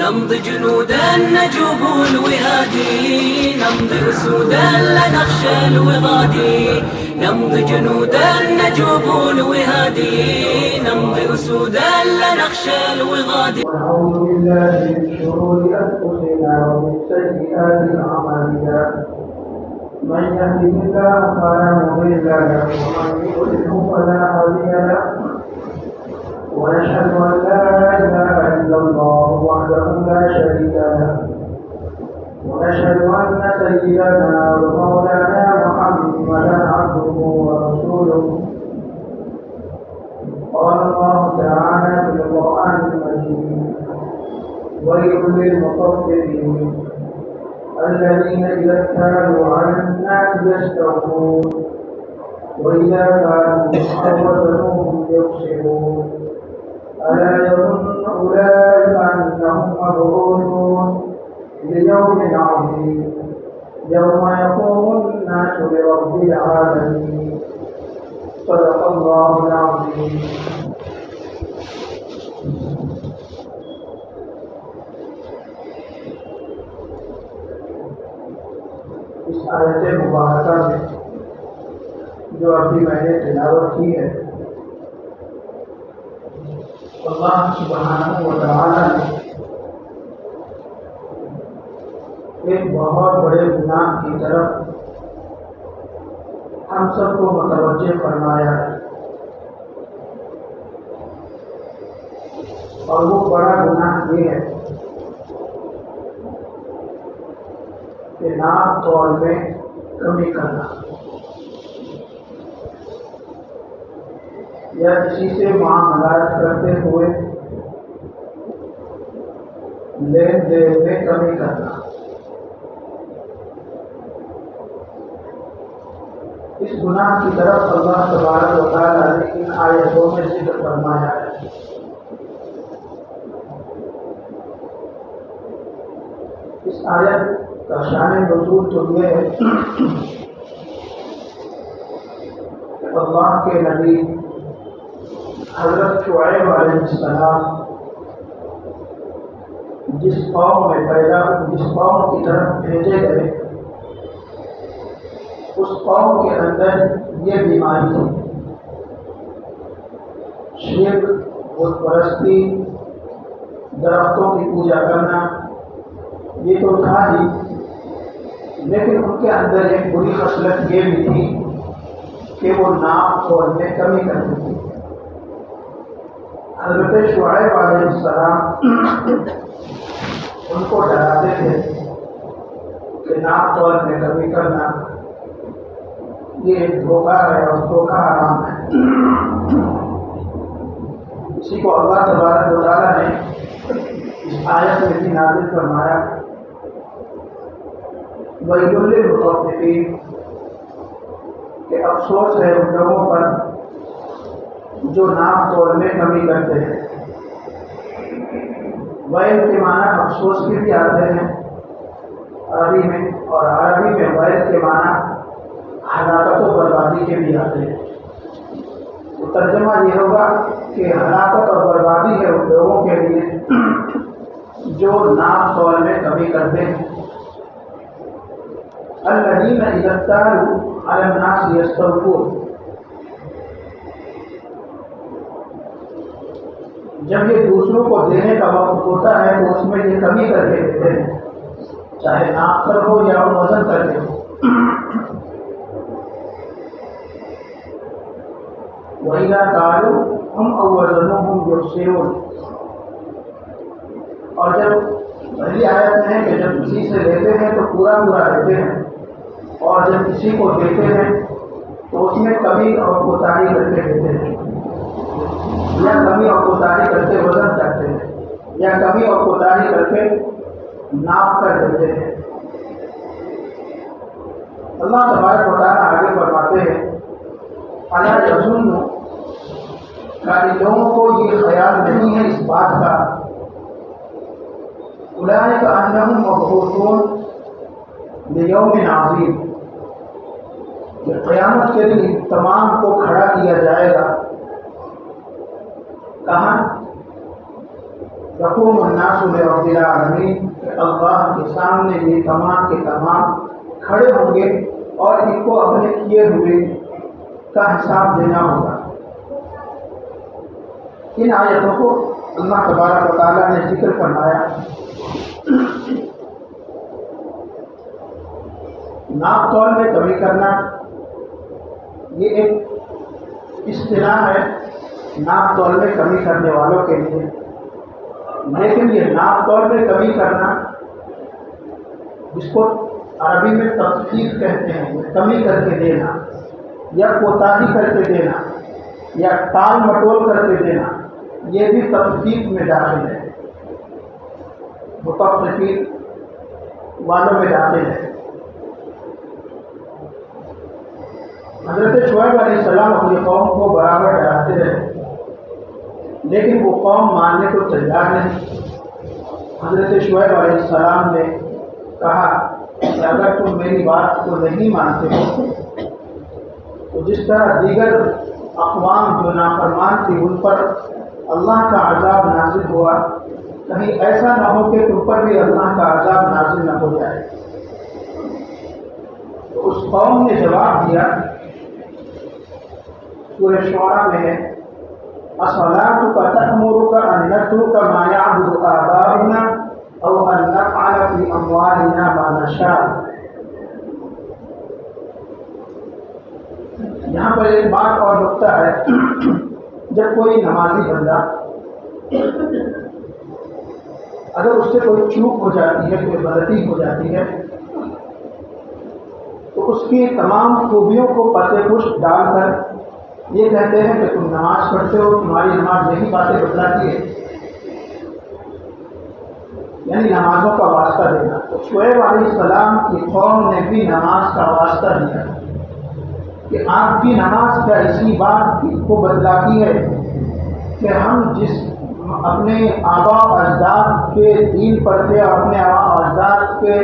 نمضي جنودا نجوب الوهادي، نمضي أسودا لا نخشى الوغادي، نمضي جنودا نجوب الوهادي، نمضي أسودا لا نخشى الوغادي. ونعوذ بالله من شرور أنفسنا ومن سيئات أعمالنا، من يهده الله فلا مضل له ومن يضلل فلا هادي له، ونشهد أن لا إله إلا الله وحده لا شريك له، ونشهد أن سيدنا ومولانا محمدا عبده ورسوله. قال الله تعالى في القرآن المجيد: ويل للمطففين الذين إذا اكتالوا على الناس يستوفون وإذا كانوا أو وزنوهم يخسرون. ألا يظن أولئك أنهم مبعوثون ليوم عظيم يوم يقوم الناس لرب العالمين. صدق الله العظيم. اس آیت مبارکہ میں جو ابھی میں نے تلاوت کی ہے، اللہ سبحانہ و تعالی نے ایک بہت بڑے گناہ کی طرف ہم سب کو متوجہ فرمایا ہے، اور وہ بڑا گناہ یہ ہے کہ ناپ تول میں کمی کرنا یا کسی سے معاملات کرتے ہوئے لین دین میں کمی کرنا۔ اس گناہ کی طرف اللہ تبارک و تعالیٰ نے ان آیتوں میں ذکر فرمایا ہے۔ اس آیت کا شان نزول تو یہ ہے کہ اللہ کے نبی حضرت شعیب علیہ السلام جس قوم کی طرف بھیجے گئے، اس قوم کے اندر یہ بیماری تھی، شرک، بت پرستی، درختوں کی پوجا کرنا، یہ تو تھا ہی، لیکن ان کے اندر ایک بری خصلت یہ بھی تھی کہ وہ ناپ تول میں کمی کرتی تھی۔ حضرت شعیب علیہ السلام ان کو ڈراتے تھے کہ ناپ تول میں کمی کرنا یہ ایک دھوکہ ہے اور دھوکہ حرام ہے۔ اسی کو اللہ تبارک و تعالیٰ نے اس آیت میں بھی نازل فرمایا: وَيْلٌ لِّلْمُطَفِّفِينَ، کہ افسوس ہے ان لوگوں پر جو ناپ تول میں کمی کرتے ہیں۔ ویل کے معنی افسوس کے بھی آتے ہیں عربی میں، اور عربی میں ویل کے معنی ہلاکت و بربادی کے بھی آتے ہیں۔ تو ترجمہ یہ ہوگا کہ ہلاکت اور بربادی ہے ان لوگوں کے لیے جو ناپ تول میں کمی کرتے ہیں۔ الذین اذا اکتالوا علی الناس یستوفون، جب یہ دوسروں کو دینے کا وقت ہوتا ہے تو اس میں یہ کمی کر کے دیتے ہیں، چاہے ناپ کر ہو یا وزن کر کے ہو۔ وَإِذَا كَالُوهُمْ أَوْ وَزَنُوهُمْ يُخْسِرُونَ، اور جب پہلی آیت میں ہے کہ جب کسی سے لیتے ہیں تو پورا دیتے ہیں، اور جب کسی کو دیتے ہیں تو اس میں کمی اور کوتاہی کر کے دیتے ہیں، یا کمی اور کوتاہی کر کے وزن کرتے ہیں، یا کمی اور کوتاہی کر کے ناپ کر دیتے ہیں۔ اللہ تبارک و تعالیٰ آگے فرماتے ہیں: الا یظن، کہ ان لوگوں کو یہ خیال نہیں ہے اس بات کا، اولئک انہم مبعوثون لیوم عظیم، کہ قیامت کے دن تمام کو کھڑا کیا جائے گا۔ کہاں؟ یقوم الناس لرب العالمین، اللہ کے سامنے یہ تمام کے تمام کھڑے ہوں گے اور ان کو اپنے کیے ہوئے کا حساب دینا ہوگا۔ ان آیتوں کو اللہ تبارک و تعالیٰ نے ذکر فرمایا۔ ناپ تول میں کمی کرنا یہ ایک اصطلاح ہے ناپ تول میں کمی کرنے والوں کے لیے، لیکن یہ ناپ تول میں کمی کرنا جس کو عربی میں تخفیف کہتے ہیں، کمی کر کے دینا یا کوتاہی کر کے دینا یا ٹال مٹول کر کے دینا، یہ بھی تخفیف میں داخل ہے، متفقین والوں میں داخل ہے۔ حضرت شعیب علیہ السلام اپنی قوم کو برابر ڈراتے رہے، لیکن وہ قوم ماننے کو تیار نہیں۔ حضرت شعیب علیہ السلام نے کہا کہ اگر تم میری بات کو نہیں مانتے ہو تو جس طرح دیگر اقوام جو نافرمان تھی ان پر اللہ کا عذاب نازل ہوا، کہیں ایسا نہ ہو کہ تم پر بھی اللہ کا عذاب نازل نہ ہو جائے۔ تو اس قوم نے جواب دیا، سورہ شعراء میں ہے، اَصَلَاتُكَ تَأْمُرُكَ أَن نَّتْرُكَ مَا يَعْبُدُ آبَاؤُنَا أَوْ أَن نَّفْعَلَ فِي أَمْوَالِنَا مَا نَشَاءُ۔ یہاں پر ایک بات اور نکتہ ہے، جب کوئی نمازی بندہ اگر اس سے کوئی چوک ہو جاتی ہے، کوئی غلطی ہو جاتی ہے، تو اس کی تمام خوبیوں کو پتے پشت ڈال کر یہ کہتے ہیں کہ تم نماز پڑھتے ہو، تمہاری نماز یہی باتیں بتلاتی ہے، یعنی نمازوں کا واسطہ دینا۔ تو شعیب علیہ السلام کی قوم نے بھی نماز کا واسطہ دیا کہ آپ کی نماز کیا اسی بات کو بتلاتی ہے کہ ہم جس اپنے آبا و اجداد کے دین پر تھے اور اپنے آبا و اجداد کے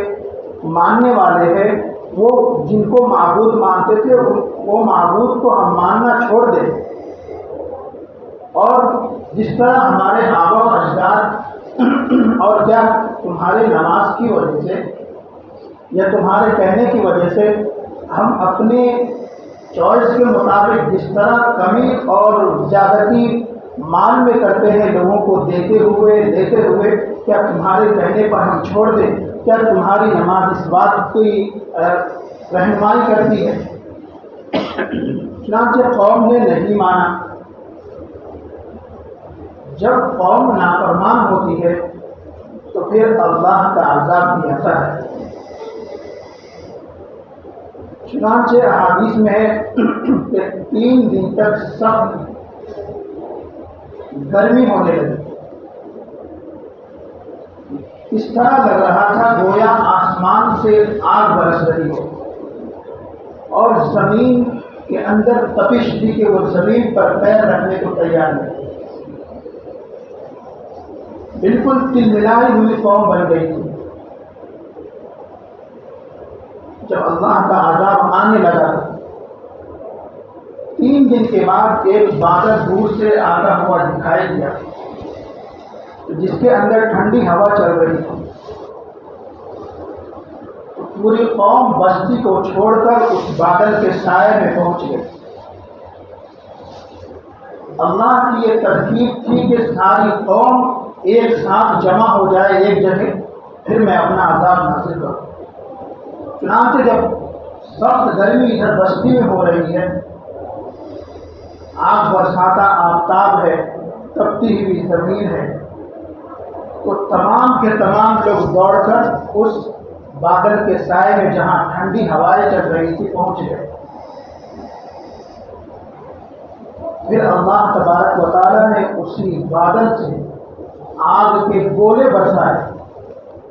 ماننے والے ہیں، وہ جن کو معبود مانتے تھے وہ معبود کو ہم ماننا چھوڑ دیں، اور جس طرح ہمارے آبا و اجداد اور کیا تمہارے نماز کی وجہ سے یا تمہارے کہنے کی وجہ سے ہم اپنے چوائس کے مطابق جس طرح کمی اور زیادتی مال میں کرتے ہیں لوگوں کو دیتے ہوئے لیتے ہوئے، کیا تمہارے کہنے پر ہم چھوڑ دیں؟ کیا تمہاری نماز اس بات کی رہنمائی کرتی ہے؟ چنانچہ قوم نے نہیں مانا۔ جب قوم نافرمان ہوتی ہے تو پھر اللہ کا عذاب بھی آتا ہے۔ چنانچہ احادیث میں ہے کہ 3 دن تک سخت گرمی ہونے لگی، اس طرح لگ رہا تھا گویا آسمان سے آگ برس رہی ہو، اور زمین کے اندر تپش تھی کہ وہ زمین پر پیر رکھنے کو تیار نہیں، بالکل تلملائی ہوئی قوم بن گئی تھی۔ جب اللہ کا عذاب آنے لگا 3 دن کے بعد ایک بادل دور سے آتا ہوا دکھائی دیا جس کے اندر ٹھنڈی ہوا چل رہی تھی۔ پوری قوم بستی کو چھوڑ کر اس بادل کے سائے میں پہنچ گئی۔ اللہ کی یہ ترتیب تھی کہ ساری قوم ایک ساتھ جمع ہو جائے ایک جگہ، پھر میں اپنا عذاب نازل کروں۔ چنانچہ جب سخت گرمی ادھر بستی میں ہو رہی ہے، آگ برساتا آفتاب ہے، تپتی ہوئی زمین ہے، تو تمام کے تمام لوگ دوڑ کر اس بادل کے سائے میں جہاں ٹھنڈی ہوائیں چل رہی تھی پہنچ گئے۔ پھر اللہ تبارک و تعالیٰ نے اسی بادل سے آگ کے گولے برسائے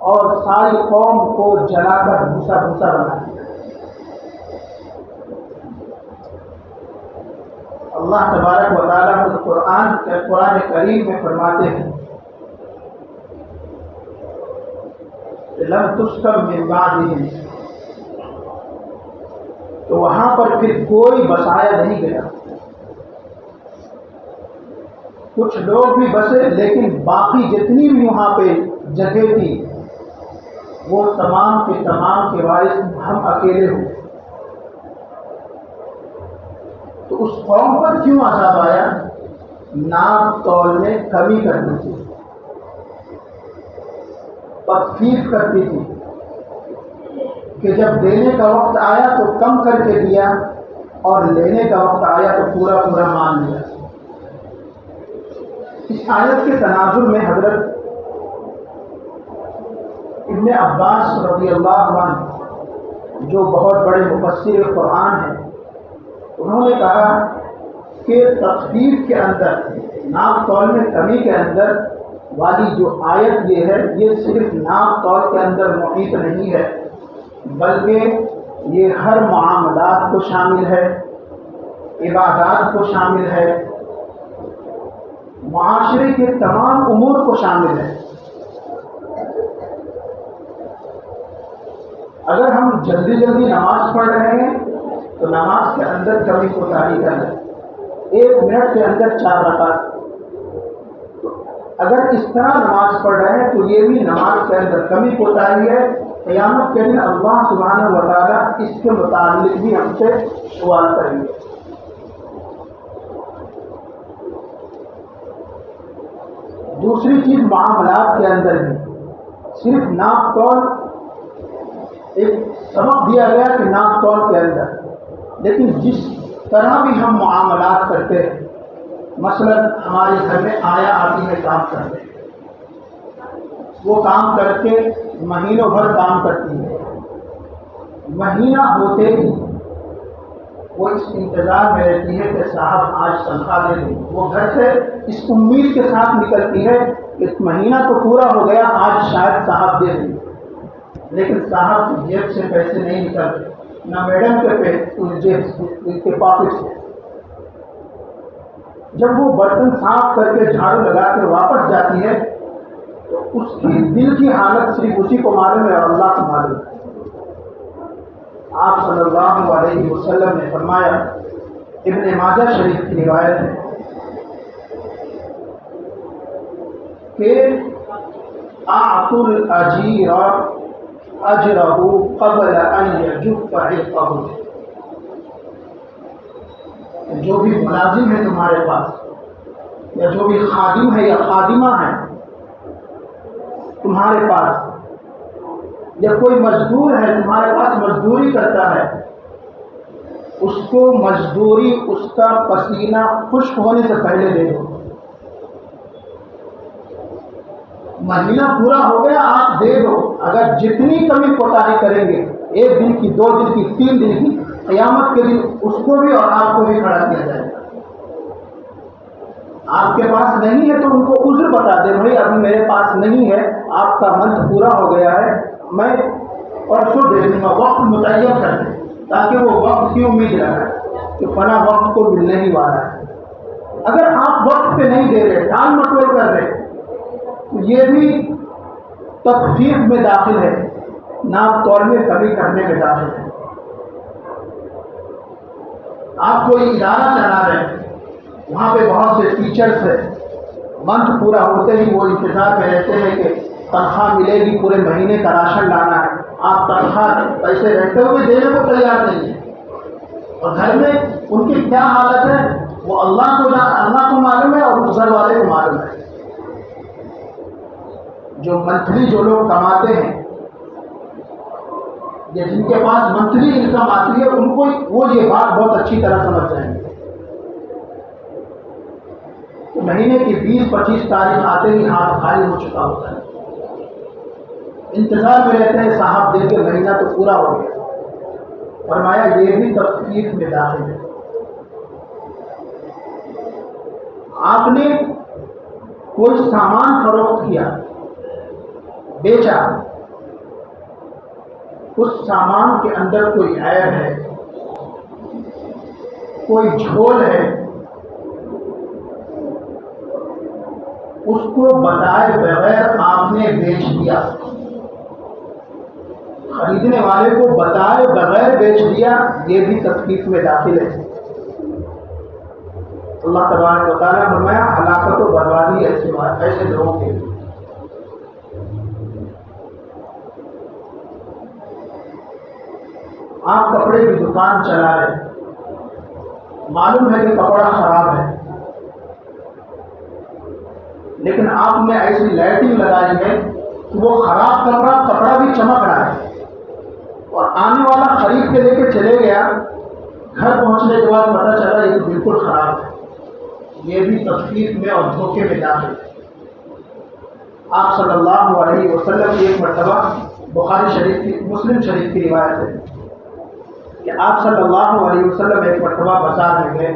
اور ساری قوم کو جلا کر بھوسا بھوسا بنا دیا۔ اللہ تبارک و تعالیٰ قرآن کریم میں فرماتے ہیں لم تسکن من بعدہم، تو وہاں پر پھر کوئی بسایا نہیں گیا۔ کچھ لوگ بھی بسے، لیکن باقی جتنی بھی وہاں پہ جگہ تھی وہ تمام کے وارث ہم اکیلے ہوئے۔ تو اس قوم پر کیوں عذاب آیا؟ ناپ تول میں کمی کرتی تھی، تخفیف کرتی تھی کہ جب دینے کا وقت آیا تو کم کر کے دیا اور لینے کا وقت آیا تو پورا مان لیا۔ اس آیت کے تناظر میں حضرت ابن عباس رضی اللہ عنہ جو بہت بڑے مفسر قرآن ہیں، انہوں نے کہا کہ تخفیف کے اندر، ناپ تول میں کمی کے اندر والی جو آیت یہ ہے، یہ صرف ناپ تول کے اندر محیط نہیں ہے، بلکہ یہ ہر معاملات کو شامل ہے، عبادات کو شامل ہے، معاشرے کے تمام امور کو شامل ہے۔ اگر ہم جلدی نماز پڑھ رہے ہیں تو نماز کے اندر کمی کوتاہی کریں، 1 منٹ کے اندر 4 رکعت۔ اگر اس طرح نماز پڑھ رہے ہیں تو یہ بھی نماز کے اندر کمی کوتاہی ہے۔ قیامت کے دن اللہ سبحانہ و تعالیٰ اس کے متعلق بھی ہم سے سوال کریں گے۔ دوسری چیز، معاملات کے اندر بھی صرف ناپ تول، ایک سبق دیا گیا کہ ناپ تول کے اندر، لیکن جس طرح بھی ہم معاملات کرتے ہیں، مثلا ہمارے گھر میں آیا آتی ہے کام کرتے، وہ کام کر کے مہینوں بھر کام کرتی ہے، مہینہ ہوتے ہی وہ اس انتظار میں رہتی ہے کہ صاحب آج تنخواہ دے دیں۔ وہ گھر سے اس امید کے ساتھ نکلتی ہے کہ مہینہ تو پورا ہو گیا، آج شاید صاحب دے دیں، لیکن صاحب کی جیب سے پیسے نہیں نکلتے، نہ میڈم کے پاکٹ سے۔ جب وہ برتن صاف کر کے جھاڑو لگا کے واپس جاتی ہے تو اس کی دل کی حالت صرف اسی کو معلوم ہے اور اللہ کو معلوم ہے۔ آپ صلی اللہ علیہ وسلم نے فرمایا، ابن ماجہ شریف کی روایت ہے کہ اعطوا الاجیر اجرہ قبل ان یجف عرقہ، جو بھی ملازم ہے تمہارے پاس، یا جو بھی خادم ہے یا خادمہ ہے تمہارے پاس، یا کوئی مزدور ہے تمہارے پاس مزدوری کرتا ہے، اس کو مزدوری اس کا پسینہ خشک ہونے سے پہلے دے دو۔ مہینہ پورا ہو گیا، آپ دے دو۔ اگر جتنی کمی کوتاہی کریں گے، 1 دن کی، 2 دن کی، 3 دن کی، قیامت کے دن اس کو بھی اور آپ کو بھی کھڑا کیا جائے گا۔ آپ کے پاس نہیں ہے تو ان کو عذر بتا دیں، بھائی ابھی میرے پاس نہیں ہے، آپ کا منتھ پورا ہو گیا ہے، میں پرسوں دے دوں گا، وقت متعین کر دیں، تاکہ وہ وقت کی امید رکھے کہ فلاں وقت کو ملنے ہی والا ہے۔ اگر آپ وقت پہ نہیں دے رہے، ٹال مٹول کر رہے، تو یہ بھی تخفیف میں داخل ہے، ناپ تول میں کمی کرنے میں داخل ہے۔ آپ کوئی ادارہ چلا رہے ہیں، وہاں پہ بہت سے ٹیچرز ہیں، منتھ پورا ہوتے ہی وہ انتظار میں رہتے ہیں کہ تنخواہ ملے گی، پورے مہینے کا راشن لانا ہے، آپ تنخواہ پیسے رہتے ہوئے دینے کو تیار نہیں ہیں، اور گھر میں ان کی کیا حالت ہے وہ اللہ کو معلوم ہے اور اس گھر والے کو معلوم ہے۔ جو منتھلی جو لوگ کماتے ہیں یا جن کے پاس منتھلی انکم آتی ہے، ان کو وہ یہ بات بہت اچھی طرح سمجھ جائیں گے۔ مہینے کی 20-25 تاریخ آتے ہی ہاتھ خالی ہو چکا ہوتا ہے، انتظار میں رہتے ہیں صاحب دے کے مہینہ تو پورا ہو گیا۔ فرمایا یہ بھی تخفیف میں داخل ہے۔ آپ نے کوئی سامان فروخت کیا، بیچا، اس سامان کے اندر کوئی عیب ہے، کوئی جھول ہے، اس کو بتائے بغیر آپ نے بیچ دیا، خریدنے والے کو بتائے بغیر بیچ دیا، یہ بھی تخفیف میں داخل ہے۔ اللہ تبارک و تعالیٰ نے فرمایا ہلاکت و بربادی ایسے لوگوں کے لیے۔ آپ کپڑے کی دکان چلا رہے، معلوم ہے کہ کپڑا خراب ہے، لیکن آپ نے ایسی لائٹنگ لگائی ہے کہ وہ خراب کپڑا بھی چمک رہا ہے، اور آنے والا خرید کے لے کے چلے گیا، گھر پہنچنے کے بعد پتہ چلا یہ تو بالکل خراب ہے۔ یہ بھی تفصیل میں اور دھوکے میں داخل ہے۔ آپ صلی اللہ علیہ وسلم کی ایک مرتبہ بخاری شریف کی مسلم شریف کی روایت ہے کہ آپ صلی اللہ علیہ وسلم ایک مرتبہ بازار میں گئے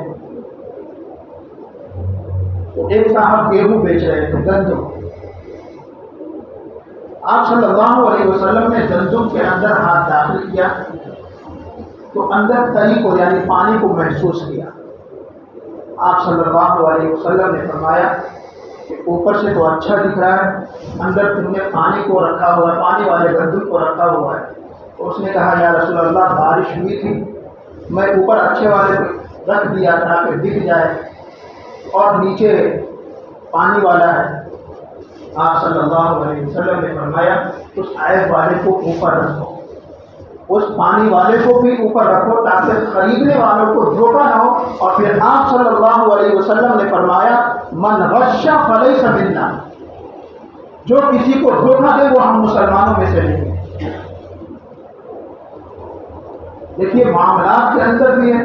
تو ایک صاحب گیہوں بیچ رہے تھے، گندم۔ آپ صلی اللہ علیہ وسلم نے گندم کے اندر ہاتھ داخل کیا تو اندر تری کو یعنی پانی کو محسوس کیا۔ آپ صلی اللہ علیہ وسلم نے فرمایا کہ اوپر سے تو اچھا دکھ رہا ہے، اندر تم نے پانی کو رکھا ہوا ہے، پانی والے گندم کو رکھا ہوا ہے۔ تو اس نے کہا یا رسول اللہ بارش ہوئی تھی، میں اوپر اچھے والے کو رکھ دیا تاکہ دکھ جائے، اور نیچے پانی والا ہے۔ آپ صلی اللہ علیہ وسلم نے فرمایا اس عیب والے کو اوپر رکھو، اس پانی والے کو بھی اوپر رکھو تاکہ خریدنے والوں کو دھوکہ نہ ہو۔ اور پھر آپ صلی اللہ علیہ وسلم نے فرمایا من غش فلیس منا، جو کسی کو دھوکہ دے وہ ہم مسلمانوں میں سے نہیں ہیں۔ دیکھیے معاملات کے اندر بھی ہے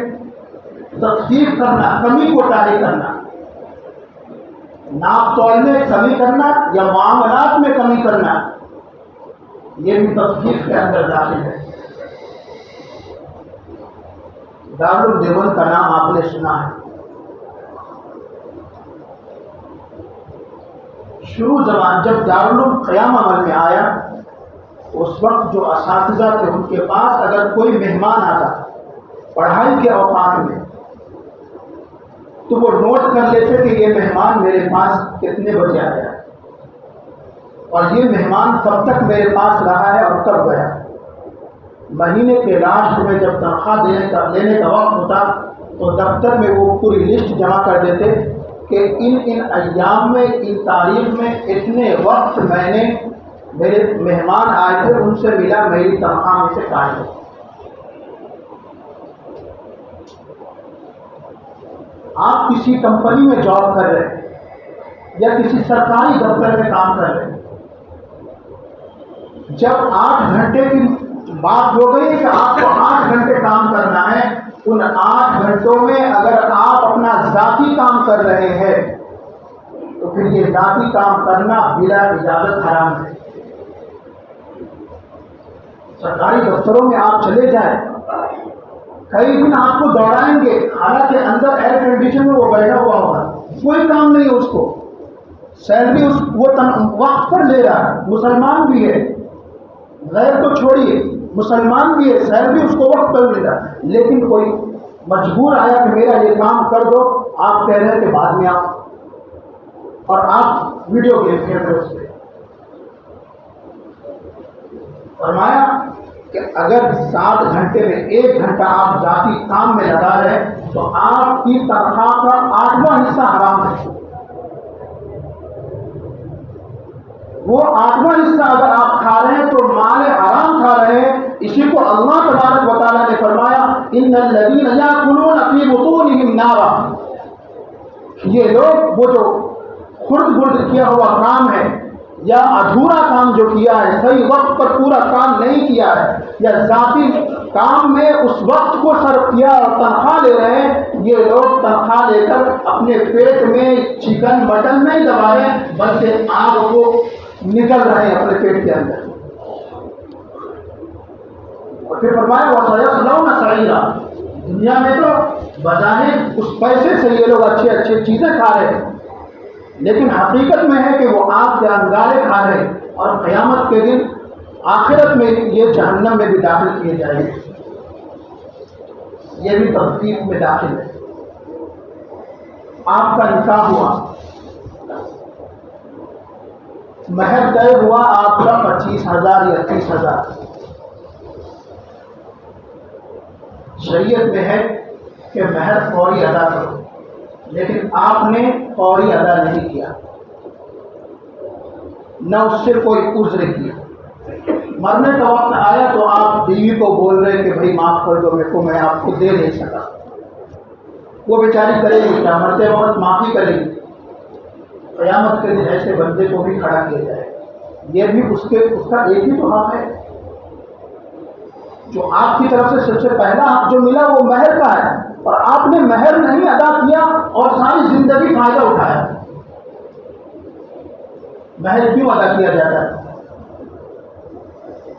تخفیف کرنا، کمی کو ٹالی کرنا، ناپ تول میں کمی کرنا یا معاملات میں کمی کرنا، یہ بھی تخفیف کے اندر داخل ہے۔ دارالدیوبند کا نام آپ نے سنا ہے۔ شروع زمان جب دارالعلوم قیام عمل میں آیا، اس وقت جو اساتذہ تھے ان کے پاس اگر کوئی مہمان آتا پڑھائی کے اوقات میں تو وہ نوٹ کر لیتے کہ یہ مہمان میرے پاس کتنے بجے آیا اور یہ مہمان کب تک میرے پاس رہا ہے اور کب گیا۔ مہینے کے لاسٹ میں جب تنخواہ لینے کا وقت ہوتا تو دفتر میں وہ پوری لسٹ جمع کر دیتے کہ ان ایام میں ان تاریخ میں اتنے وقت میں نے میرے مہمان آئے تھے ان سے ملا، میری تنخواہ میں سے کاٹ دو۔ آپ کسی کمپنی میں جاب کر رہے ہیں یا کسی سرکاری دفتر میں کام کر رہے ہیں، جب 8 گھنٹے کی بات ہو گئی کہ آپ کو 8 گھنٹے کام کرنا ہے، ان 8 گھنٹوں میں اگر آپ اپنا ذاتی کام کر رہے ہیں تو پھر یہ ذاتی کام کرنا بلا اجازت حرام ہے۔ سرکاری دفتروں میں آپ چلے جائیں، کئی دن آپ کو دوڑائیں گے، حالانکہ اندر ایئر کنڈیشن میں وہ بیٹھا ہوا ہوگا، کوئی کام نہیں اس کو، سیلری وہ وقت پر لے رہا ہے، مسلمان بھی ہے، غیر تو چھوڑیے مسلمان بھی ہے، سیلری اس کو وقت پر مل رہا ہے، لیکن کوئی مجبور آیا کہ میرا یہ کام کر دو، آپ کہہ رہے ہیں کہ بعد میں آپ، اور آپ ویڈیو گیم کھیل رہے اس پہ۔ فرمایا کہ اگر 7 گھنٹے میں 1 گھنٹہ آپ ذاتی کام میں لگا رہے تو آپ کی تنخواہ کا 8واں حصہ حرام ہے۔ وہ 8واں حصہ اگر آپ کھا رہے ہیں تو مال حرام کھا رہے ہیں۔ اسی کو اللہ تبارک و تعالیٰ نے فرمایا ان الذین یاکلون فی بطونہم نارا، یہ لوگ وہ جو خرد برد کیا ہوا کام ہے یا ادھورا کام جو کیا ہے، صحیح وقت پر پورا کام نہیں کیا ہے، یا ذاتی کام میں اس وقت کو صرف کیا اور تنخواہ لے رہے ہیں، یہ لوگ تنخواہ لے کر اپنے پیٹ میں چکن مٹن نہیں دبا رہے ہیں بلکہ آگ کو نکل رہے ہیں اپنے پیٹ کے اندر۔ اور پھر فرمایا وَسَيَصْلَوْنَ سَعِيرًا، دنیا میں تو بظاہر اس پیسے سے یہ لوگ اچھی چیزیں کھا رہے ہیں، لیکن حقیقت میں ہے کہ وہ آگ کے انگارے کھا رہے ہیں، اور قیامت کے دن آخرت میں یہ جہنم میں بھی داخل کیے جائیں گے۔ یہ بھی تخفیف میں داخل ہے۔ آپ کا نکاح ہوا، مہر طے ہوا آپ کا 25,000 یا 30,000، شریعت میں ہے کہ مہر فوری ادا کرو، لیکن آپ نے فوری ادا نہیں کیا، نہ اس سے کوئی عذر کیا۔ مرنے کا وقت آیا تو آپ بیوی کو بول رہے کہ بھائی معاف کر دو میرے کو، میں آپ کو دے نہیں سکا۔ وہ بیچاری کرے گی کیا؟ مرتے وقت معافی کرے گی؟ قیامت کے دن ایسے بندے کو بھی کھڑا کیا جائے، یہ بھی اس کا ایک ہی تو حق ہے۔ جو آپ کی طرف سے سب سے پہلا حق جو ملا وہ مہر کا ہے، اور آپ نے مہر نہیں ادا کیا اور ساری زندگی فائدہ اٹھایا۔ مہر کیوں ادا کیا جاتا ہے؟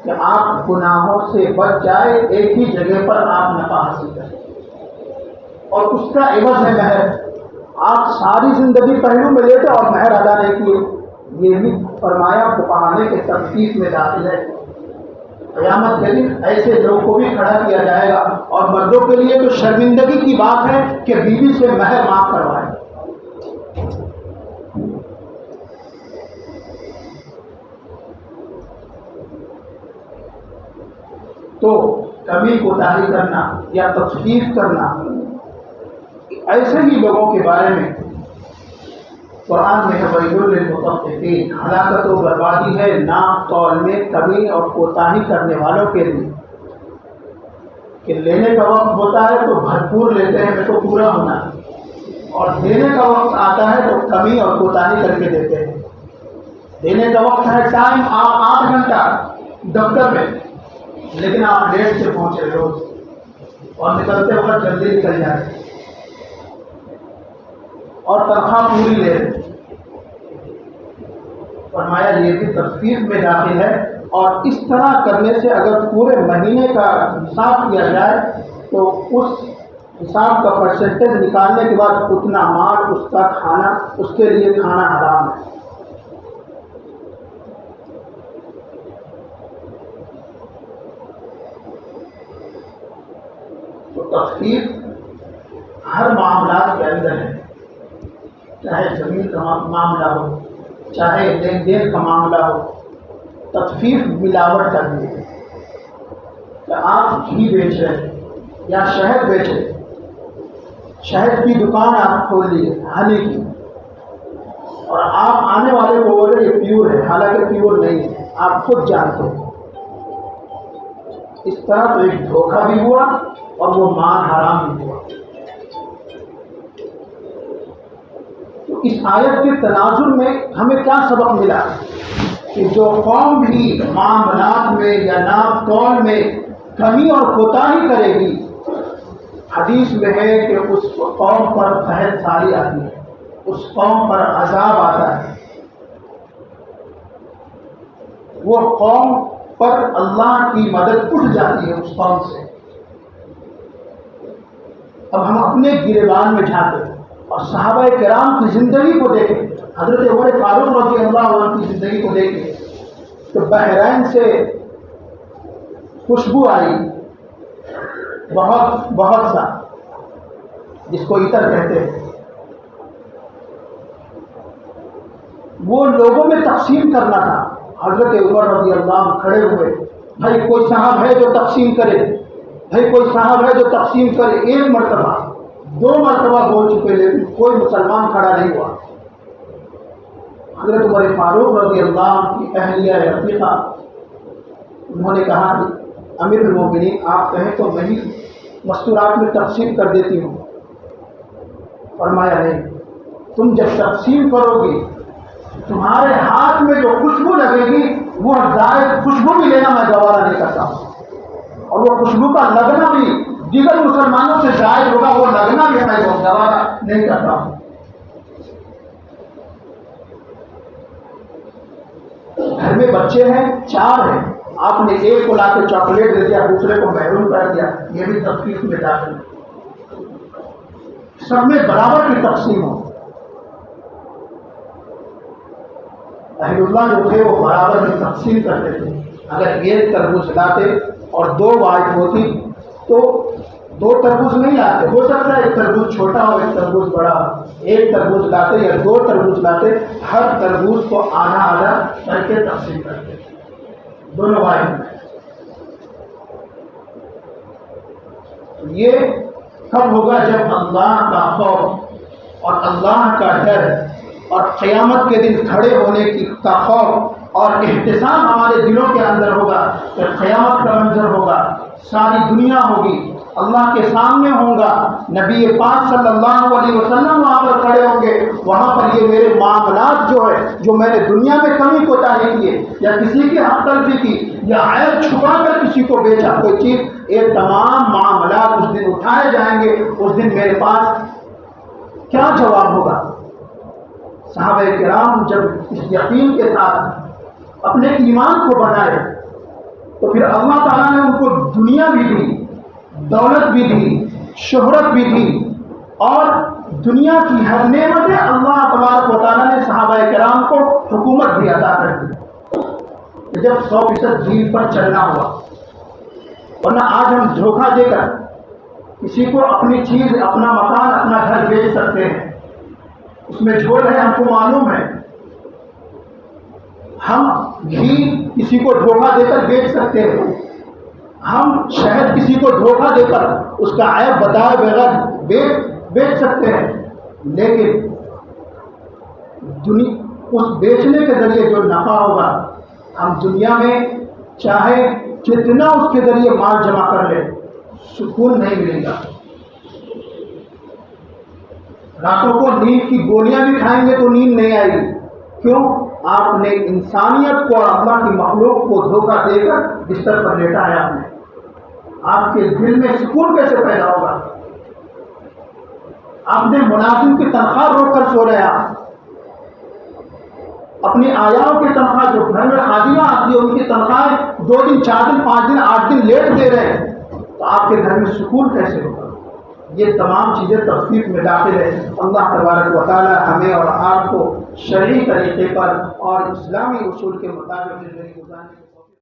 کہ آپ گناہوں سے بچ جائے، ایک ہی جگہ پر آپ نفع حاصل کریں، اور اس کا عوض ہے مہر۔ آپ ساری زندگی پہلو میں لیتے اور مہر ادا نہیں کیے، یہ بھی فرمایا فقہاء کے تفصیل میں داخل ہے۔ قیامت کے دن ایسے لوگوں کو بھی کھڑا کیا جائے گا، اور مردوں کے لیے تو شرمندگی کی بات ہے کہ بیوی سے مہر معاف کروائے۔ تو کمی کوتاہی کرنا یا تخفیف کرنا، ایسے ہی لوگوں کے بارے میں قرآن میں ہے ویل للمطففین، ہلاکت و بربادی ہے ناپ تول میں کمی اور کوتاہی کرنے والوں کے لیے، کہ لینے کا وقت ہوتا ہے تو بھرپور لیتے ہیں، میرے کو پورا ہونا ہے، اور دینے کا وقت آتا ہے تو کمی اور کوتاہی کر کے دیتے ہیں۔ دینے کا وقت ہے ٹائم، آپ 8 گھنٹہ دفتر میں، لیکن آپ لیٹ سے پہنچے روز، اور نکلتے وقت جلدی نکل جائے، اور تنخواہ پوری لے رہے۔ فرمایا یہ بھی تخفیف میں داخل ہے، اور اس طرح کرنے سے اگر پورے مہینے کا حساب کیا جائے تو اس حساب کا پرسنٹیج نکالنے کے بعد اتنا مال اس کا کھانا، اس کے لیے کھانا حرام ہے۔ تو تخفیف ہر معاملات کے اندر ہے، چاہے زمین کا معاملہ ہو، چاہے لین دین کا معاملہ ہو، تخفیف ملاوٹ کرنی ہے۔ کہ آپ گھی بیچ رہے ہیں یا شہد بیچ رہے ہیں، شہد کی دکان آپ کھول لیے ہنی کی، اور آپ آنے والے کو بول رہے یہ پیور ہے، حالانکہ پیور نہیں ہے، آپ خود جانتے ہیں۔ اس طرح تو ایک دھوکہ بھی ہوا اور وہ مال حرام بھی ہوا۔ تو اس آیت کے تناظر میں ہمیں کیا سبق ملا؟ کہ جو قوم بھی معاملات میں یا ناپ تول میں کمی اور کوتاہی کرے گی، حدیث میں ہے کہ اس قوم پر قحط ساری آتی ہے، اس قوم پر عذاب آتا ہے، وہ قوم پر اللہ کی مدد اٹھ جاتی ہے اس قوم سے۔ اب ہم اپنے گریبان میں جھانکیں اور صحابہ کرام کی زندگی کو دیکھیں، حضرت عمر فاروق رضی اللہ عنہ کی زندگی کو دیکھیں تو بحرین سے خوشبو آئی بہت سا، جس کو عطر کہتے ہیں، وہ لوگوں میں تقسیم کرنا تھا۔ حضرت عمر رضی اللہ عنہ کھڑے ہوئے، بھائی کوئی صاحب ہے جو تقسیم کرے، بھائی کوئی صاحب ہے جو تقسیم کرے۔ 1 مرتبہ 2 مرتبہ بول چکے، لیکن کوئی مسلمان کھڑا نہیں ہوا۔ حضرت عمر فاروق رضی اللہ عنہ کی اہلیہ رفیقہ، انہوں نے کہا امیر المومنین آپ کہیں تو میں ہی مستورات میں تقسیم کر دیتی ہوں۔ فرمایا نہیں، تم جب تقسیم کرو گی تمہارے ہاتھ میں جو خوشبو لگے گی وہ زائد خوشبو بھی لینا میں گوارا نہیں کرتا ہوں، اور وہ خوشبو کا لگنا بھی دیگر مسلمانوں سے زائد ہوگا، وہ لگنا بھی میں گوارا نہیں کرتا ہوں۔ گھر میں بچے ہیں 4 ہیں، آپ نے ایک کو لا کے چاکلیٹ دے دیا، دوسرے کو محروم کر دیا، یہ بھی تخفیف میں داخل ہے۔ سب میں برابر کی تقسیم ہو۔ اہل اللہ جو تھے وہ برابر کی تقسیم کرتے تھے۔ اگر 1 تربوز لاتے اور 2 وائٹ ہوتی تو 2 تربوز نہیں لاتے، ہو سکتا ہے 1 تربوز چھوٹا ہو 1 تربوز بڑا ہو، 1 تربوز لاتے یا 2 تربوز لاتے، ہر تربوز کو آدھا آدھا کر کے تقسیم کرتے دونوں وائٹ میں۔ یہ کب ہوگا؟ جب اللہ کا خوف اور اللہ کا ڈر اور قیامت کے دن کھڑے ہونے کا خوف اور احتساب ہمارے دلوں کے اندر ہوگا کہ قیامت کا منظر ہوگا، ساری دنیا ہوگی، اللہ کے سامنے ہوں گا، نبی پاک صلی اللہ علیہ وسلم وہاں پر کھڑے ہوں گے، وہاں پر یہ میرے معاملات جو ہے جو میں نے دنیا میں کمی کوتاہی کیے یا کسی کی حق تلفی کی یا عیب چھپا کر کسی کو بیچا کوئی چیز، یہ تمام معاملات اس دن اٹھائے جائیں گے۔ اس دن میرے پاس کیا جواب ہوگا؟ صحابہ کرام جب اس یقین کے ساتھ اپنے ایمان کو بنائے تو پھر اللہ تعالیٰ نے ان کو دنیا بھی دی، دولت بھی دی، شہرت بھی دی، اور دنیا کی ہر نعمتیں اللہ تبارک و تعالیٰ نے صحابہ کرام کو حکومت بھی عطا کر دی جب 100% دین پر چلنا ہوا۔ ورنہ آج ہم دھوکہ دے کر کسی کو اپنی چیز، اپنا مکان، اپنا گھر بیچ سکتے ہیں، اس میں جھول ہے، ہم کو معلوم ہے۔ ہم گھی کسی کو دھوکہ دے کر بیچ سکتے ہیں، ہم شہد کسی کو دھوکہ دے کر اس کا عیب بتائے بغیر بیچ سکتے ہیں، لیکن اس بیچنے کے ذریعے جو نفع ہوگا، ہم دنیا میں چاہے جتنا اس کے ذریعے مال جمع کر لیں، سکون نہیں ملے گا۔ راتوں کو نیند کی گولیاں بھی کھائیں گے تو نیند نہیں آئے گی۔ کیوں؟ آپ نے انسانیت کو اور اللہ کی مخلوق کو دھوکہ دے کر بستر پر لیٹا ہے۔ آپ کے دل میں سکون کیسے پیدا ہوگا؟ آپ نے ملازم کی تنخواہ روک کر سو رہے ہیں، اپنی آیاؤں کی تنخواہ، جو گھر میں خادمہ آتی ہے ان کی تنخواہ 2 دن 4 دن 5 دن 8 دن لیٹ دے رہے ہیں، تو آپ کے گھر میں سکون کیسے ہوگا؟ یہ تمام چیزیں تفصیل میں داخل ہے۔ اللہ تبارک و تعالی ہمیں اور آپ کو شرعی طریقے پر اور اسلامی اصول کے مطابق زندگی گزارنے